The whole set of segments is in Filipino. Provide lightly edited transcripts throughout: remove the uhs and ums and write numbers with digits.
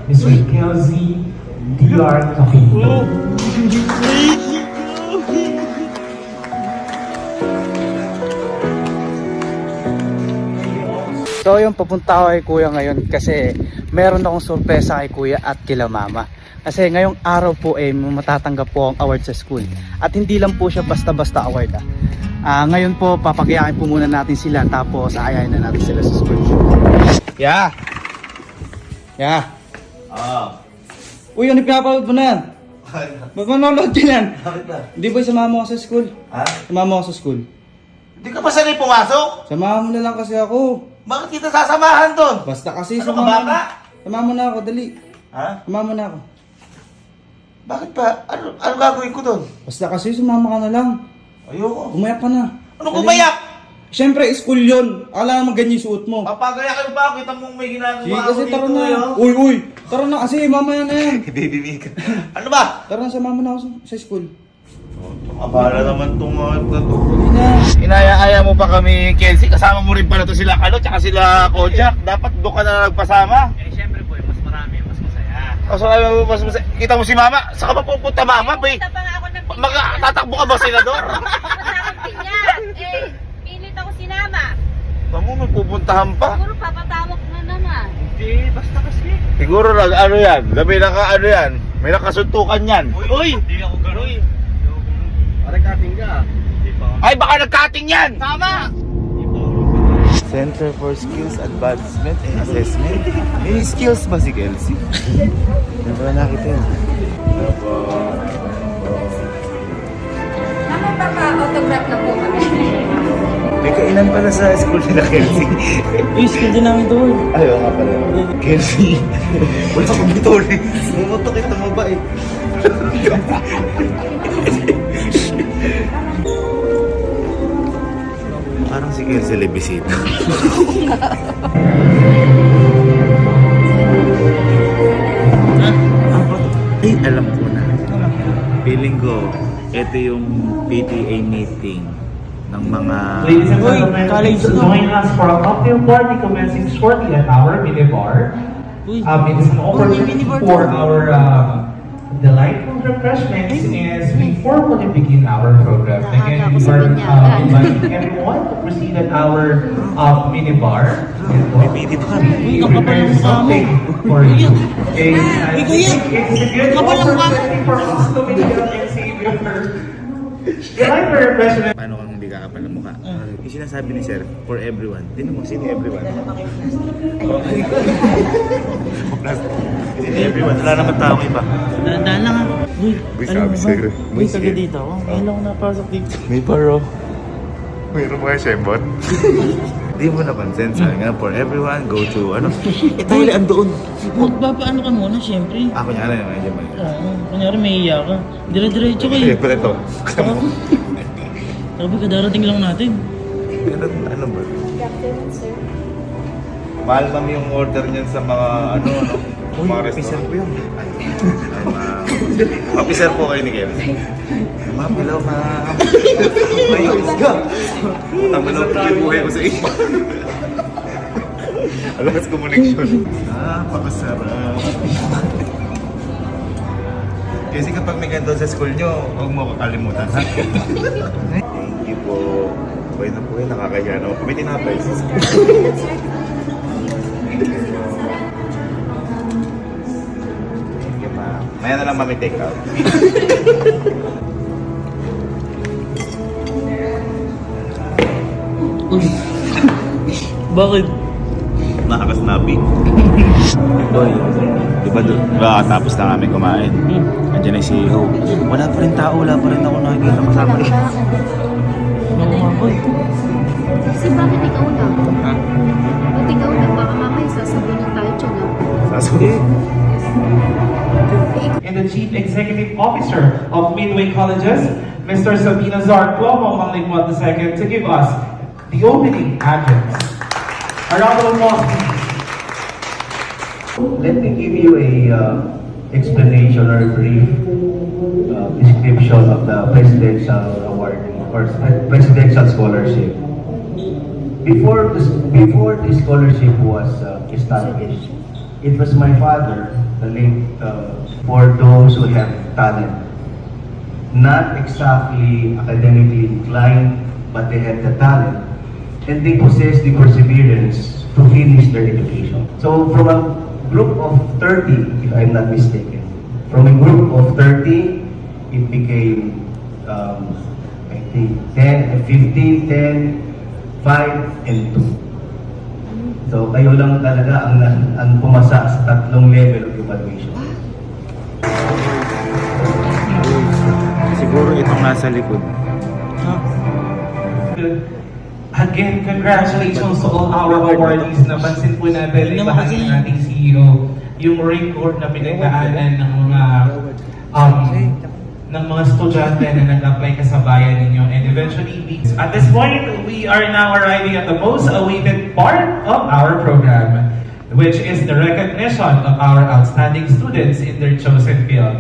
Mr. Kelsey DR Capito. So yung papunta ako kay kuya ngayon kasi meron akong sorpresa kay kuya at kila mama. Kasi ngayong araw po matatanggap po ang award sa school. At hindi lang po siya basta-basta award ngayon po papagayakin po muna natin sila tapos aayahin na natin sila sa school. Yeah! Uy, ano pinapanood mo na yan? Ba't manonood ka yan? Bakit ba? Hindi ba samahan mo ako sa school? Ha? Samahan mo ako sa school? Hindi ka pa sanay pumasok? Samahan mo na lang kasi ako. Bakit kita sasamahan doon? Basta kasi Ano ka, bata? Samahan mo na ako, dali. Ha? Samahan mo na ako. Bakit pa? Ano gagawin ko doon? Basta kasi sumama ka na lang. Ayoko. Umayak ka na. Ano kumayak? Siyempre, school yun. Akala naman ganyan yung suot mo. Papagayakin ba? Kita mong may ginagawa Sige ako kasi dito. tara na. eh, Uy. Tara na kasi, mamaya na yan. Baby Mika. Ano ba? Tara na, sumama na ako sa school. Abala naman itong mga ito. Hindi na. Inaya-aya mo pa kami, Kelsey. Kasama mo rin pala to sila Kalo, tsaka sila Kojak. Dapat doon ka na nagpasama. Siyempre po, mas marami, mas masaya. Mas masaya. Kita mo si Mama? Saan ka pa pupunta, Mama? Kita pa nga ako ng Tatakbo ka ba, Senador? Masakang pinyan. Pilit ako sinama. Tamo, may pupuntahan pa. Siguro papatamok na naman. Hindi, basta kasi. Siguro ano yan, ano yan, may nakasuntukan yan. Uy! Hindi ako gano'n. Parang cutting ka. Ay, baka nag-cutting yan! Tama! Center for Skills Advancement and Assessment. May skills ba si Kelsey? Hindi ba nakita yun? Mapapa-autograph na po kami. May kainan pala sa school nila, Kelsey. Uy, school din namin doon. Ayaw nga pala. Kelsey, wala akong bitore. Mumoto kita mo ba eh? Parang si Kelsey Lebisita. Ay, alam ko na. Feeling ko, ito yung PTA meeting ng mga... Ladies and gentlemen, please join us for a cocktail party commencing shortly at our minibar. It is an opportunity for our delightful refreshments as we formally begin our program. Again, we are inviting everyone to proceed at our minibar. We prepare something for you. It's a good opportunity for us to meet and save your delightful refreshments. Paano kang hindi kakapal ng mukha? Yung sinasabi ni Sir, for everyone. Tinan mo, sino everyone? Sino everyone? Wala naman taong iba. Daan lang ha. Uy, Uy, alam mo sabi ba? sa'yo. Uy, taga dito ako. Ngayon lang ako napasok dito. May paro. Mayroon ba kayo Shembot? Hindi mo napansin. Sabi nga, for everyone, go to ano. Tayo ang doon. Magpapaano ka muna, siyempre. Ako niya na medyo may. Oo, kunyari may iya ka. Dire-diretso kayo. Siyempre ito. Sabi ka, darating lang natin. Ano ba? Mahal ma'am yung order niyan sa mga ano. Mga restaurant. Po yun. Officer po kayo ni Kevin. Ma'am, hello ma'am. Ayos ka. Tama na ang buhay ko sa iyo. Alas connection. Pakasarap. Kasi kapag may ganito sa school nyo, huwag mo kakalimutan, ha? Thank you po. Buhay na po yun, nakakaya na. May tinapay sa school. Thank you, ma'am. Maya na lang mami take out. Bakit? Nakakasnappy. Boy, di ba tapos na kami kumain? Andiyan na si Ho. Wala pa rin tao, wala pa rin ako nakikita kasama rin. Oo nga, boy. Kasi bakit ikaw lang? Ha? Ba't ikaw lang? Baka mamaya sasabihin tayo dyan na. Sasabihin. And the Chief Executive Officer of Midway Colleges, Mr. Sabinazar Cuomo Manglingwat II, to give us the opening address. A round of applause, please. Let me give you a explanation or brief description of the presidential award or presidential scholarship. Before the scholarship was established, it was my father, the late, for those who have talent. Not exactly academically inclined, but they had the talent. And they possess the perseverance to finish their education. So from a group of 30, if I'm not mistaken, from a group of 30, it became, I think, 10, 15, 10, 5, and 2. So kayo lang talaga ang pumasa sa tatlong level of evaluation. Siguro itong nasa likod. Again, congratulations to all our awardees. Napansin po natin, ibahagi ng ating CEO yung record na pinagdaanan ng mga estudyante na nag-apply kasabayan ninyo. And eventually, at this point, we are now arriving at the most awaited part of our program, which is the recognition of our outstanding students in their chosen field.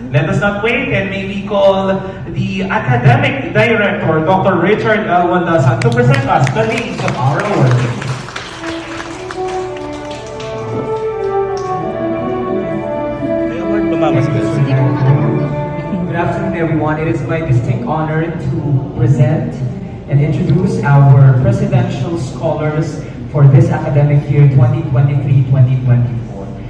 Let us not wait and may we call the Academic Director, Dr. Richard L. Wandasan, to present us the names of our awardees. May award lumamas ka. Hindi ko makatanggap. Good afternoon, everyone. It is my distinct honor to present and introduce our presidential scholars for this academic year 2023-2024.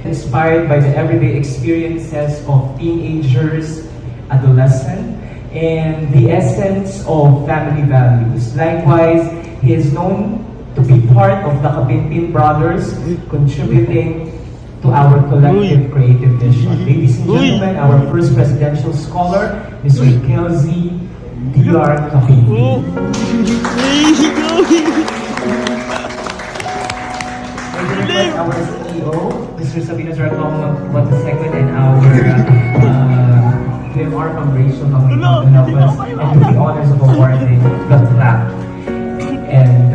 Inspired by the everyday experiences of teenagers, adolescents, and the essence of family values. Likewise, he is known to be part of the Kabinpin Brothers, contributing to our collective creative vision. Ladies and gentlemen, our first presidential scholar, Mr. Kelsey D.R. Kabinpin. Our CEO, Mr. Sabino Zarcong, II, and our QMR Foundation of the Novels, and to the honors of awarding the plaque. And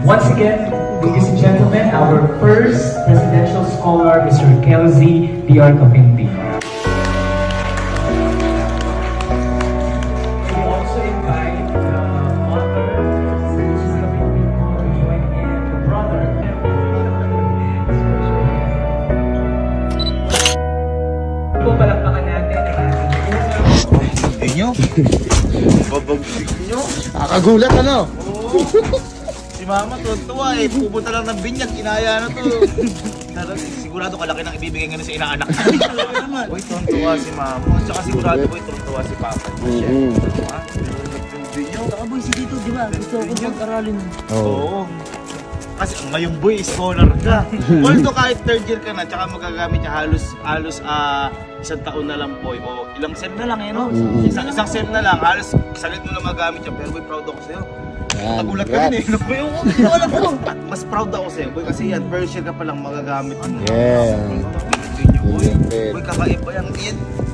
once again, ladies and gentlemen, our first presidential scholar, Mr. Kelsey D.R. Kapinpi. We also invite the mother, Mrs. Kapinpi, to join in, the brother. Palakpakan natin ang ating Hindi nyo? Babagsik nyo? Nakagulat ano? Si mama tuwa eh. Pupunta lang ng binyag. Inaya na to. Sigurado kalaki nang ibibigay nga na sa inaanak. Uy, tuwa si mama. Tsaka sigurado boy, tuwa si papa. Hindi nyo? Saka boy, si Tito, di ba? Gusto ko mag-aralin. Oo. Kasi ngayon boy, scholar ka. Although kahit third year ka na, tsaka magagamit niya halos isang taon na lang po. O ilang sem na lang eh, no? Isang sem na lang, halos salit mo na magamit siya. Pero boy, proud ako sa'yo. Nagulat ka din eh. No, boy, wala ko. Mas proud ako sa'yo, boy. Kasi yan, first year ka palang magagamit mo. Yeah. Boy, kakaiba yan.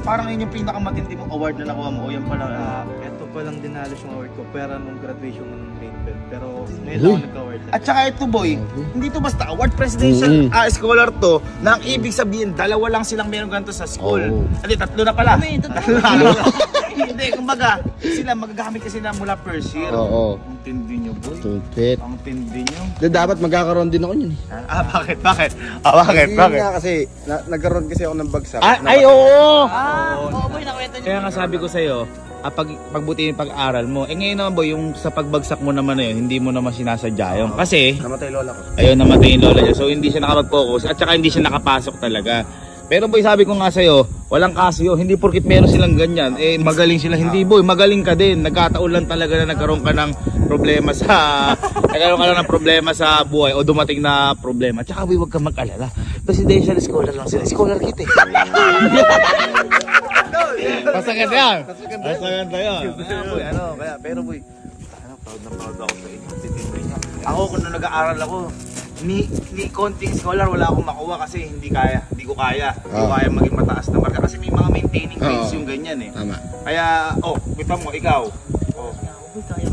Parang yun yung pinakamatindi mong award na nakuha mo. O yan pala, Ito pa lang din halos yung award ko, pera nung graduation ko ng grade 12. Pero ngayon ako nagka-award. At saka ito boy, hindi to basta award, presidential scholar to, na ang ibig sabihin, dalawa lang silang meron ganito sa school. Hindi, tatlo na pala. Tatlo na. Hindi, kumbaga, sila magagamit kasi na mula first year. Oo. Ang tindi nyo boy. Stupid. Ang tindi nyo. Dapat magkakaroon din ako yun. Bakit? Bakit? Kasi nagkaroon kasi ako ng bagsak. Ay, oo! Oo boy, nakwento niyo. Kaya nga sabi ko sa'yo, pagbutihin yung pag-aaral mo. Eh ngayon naman boy, yung sa pagbagsak mo naman na yun, hindi mo naman sinasadya yun. Kasi, Namatay lola ko. ayun, namatay yung lola niya. So hindi siya nakapag-focus at saka hindi siya nakapasok talaga. Pero boy, sabi ko nga sa'yo, walang kaso yun. Hindi porkit meron silang ganyan, eh magaling sila. Hindi boy, magaling ka din. Nagkataon lang talaga na nagkaroon ka ng problema sa buhay o dumating na problema. At saka boy, huwag kang mag-alala. Presidential scholar lang sila. Scholar kit eh. Masaganda yan. Masaganda yan. Boy, pero boy, proud na proud ako sa inyo. Ako kung nag-aaral ako, ni konting scholar wala akong makuha kasi hindi ko kaya. Hindi ko kaya maging mataas na marka kasi may mga maintaining grades yung ganyan eh. Tama. Kaya, kita mo, ikaw. Boy, kaya